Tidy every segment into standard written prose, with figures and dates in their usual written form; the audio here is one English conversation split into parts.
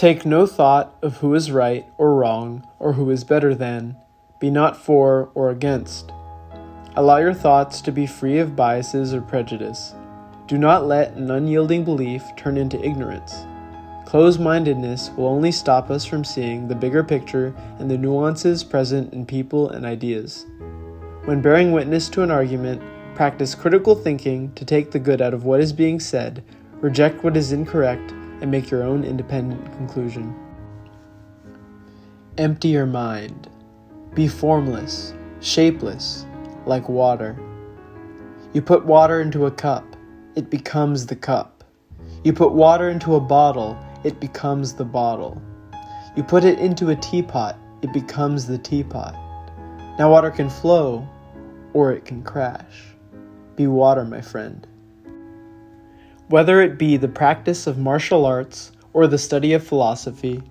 Take no thought of who is right or wrong or who is better than. Be not for or against. Allow your thoughts to be free of biases or prejudice. Do not let an unyielding belief turn into ignorance. Closed-mindedness will only stop us from seeing the bigger picture and the nuances present in people and ideas. When bearing witness to an argument, practice critical thinking to take the good out of what is being said, reject what is incorrect, and make your own independent conclusion. Empty your mind. Be formless, shapeless, like water. You put water into a cup, it becomes the cup. You put water into a bottle, it becomes the bottle. You put it into a teapot, it becomes the teapot. Now water can flow, or it can crash. Be water, my friend. Whether it be the practice of martial arts or the study of philosophy,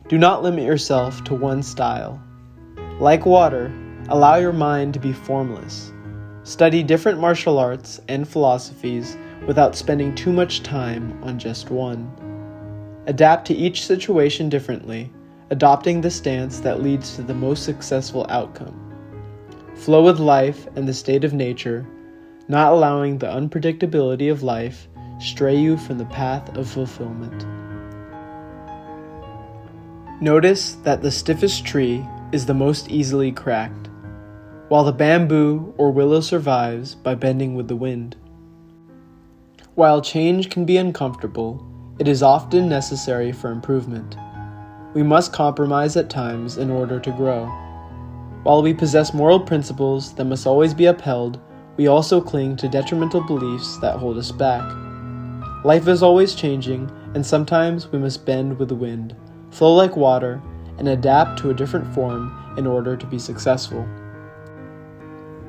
do not limit yourself to one style. Like water, allow your mind to be formless. Study different martial arts and philosophies without spending too much time on just one. Adapt to each situation differently, adopting the stance that leads to the most successful outcome. Flow with life and the state of nature, not allowing the unpredictability of life stray you from the path of fulfillment. Notice that the stiffest tree is the most easily cracked, while the bamboo or willow survives by bending with the wind. While change can be uncomfortable, it is often necessary for improvement. We must compromise at times in order to grow. While we possess moral principles that must always be upheld, we also cling to detrimental beliefs that hold us back. Life is always changing, and sometimes we must bend with the wind, flow like water, and adapt to a different form in order to be successful.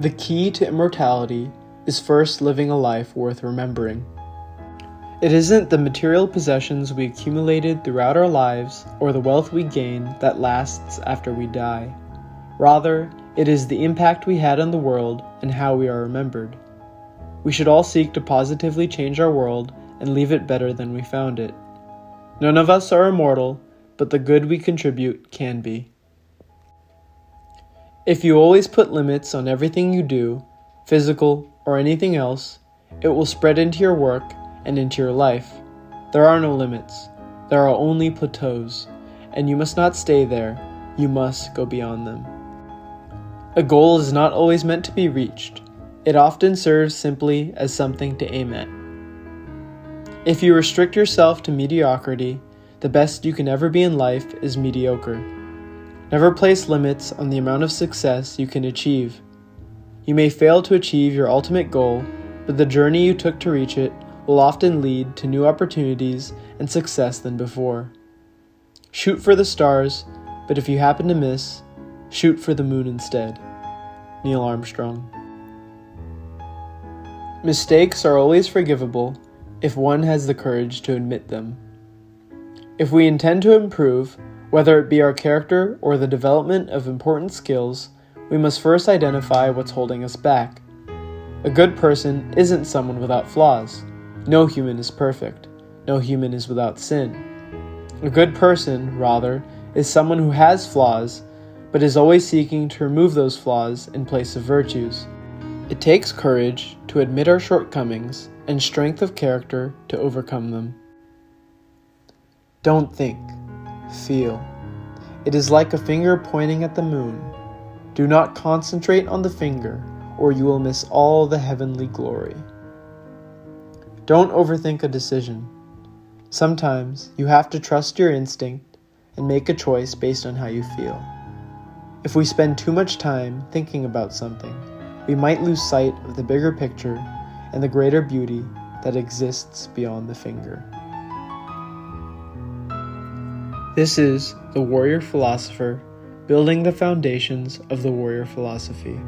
The key to immortality is first living a life worth remembering. It isn't the material possessions we accumulated throughout our lives or the wealth we gain that lasts after we die. Rather, it is the impact we had on the world and how we are remembered. We should all seek to positively change our world and leave it better than we found it. None of us are immortal, but the good we contribute can be. If you always put limits on everything you do, physical or anything else, it will spread into your work and into your life. There are no limits. There are only plateaus, and you must not stay there. You must go beyond them. A goal is not always meant to be reached. It often serves simply as something to aim at. If you restrict yourself to mediocrity, the best you can ever be in life is mediocre. Never place limits on the amount of success you can achieve. You may fail to achieve your ultimate goal, but the journey you took to reach it will often lead to new opportunities and success than before. Shoot for the stars, but if you happen to miss, shoot for the moon instead. Neil Armstrong. Mistakes are always forgivable if one has the courage to admit them. If we intend to improve, whether it be our character or the development of important skills, we must first identify what's holding us back. A good person isn't someone without flaws. No human is perfect. No human is without sin. A good person, rather, is someone who has flaws, but is always seeking to remove those flaws in place of virtues. It takes courage to admit our shortcomings and strength of character to overcome them. Don't think, feel. It is like a finger pointing at the moon. Do not concentrate on the finger, or you will miss all the heavenly glory. Don't overthink a decision. Sometimes you have to trust your instinct and make a choice based on how you feel. If we spend too much time thinking about something, we might lose sight of the bigger picture and the greater beauty that exists beyond the finger. This is the Warrior Philosopher, building the foundations of the Warrior Philosophy.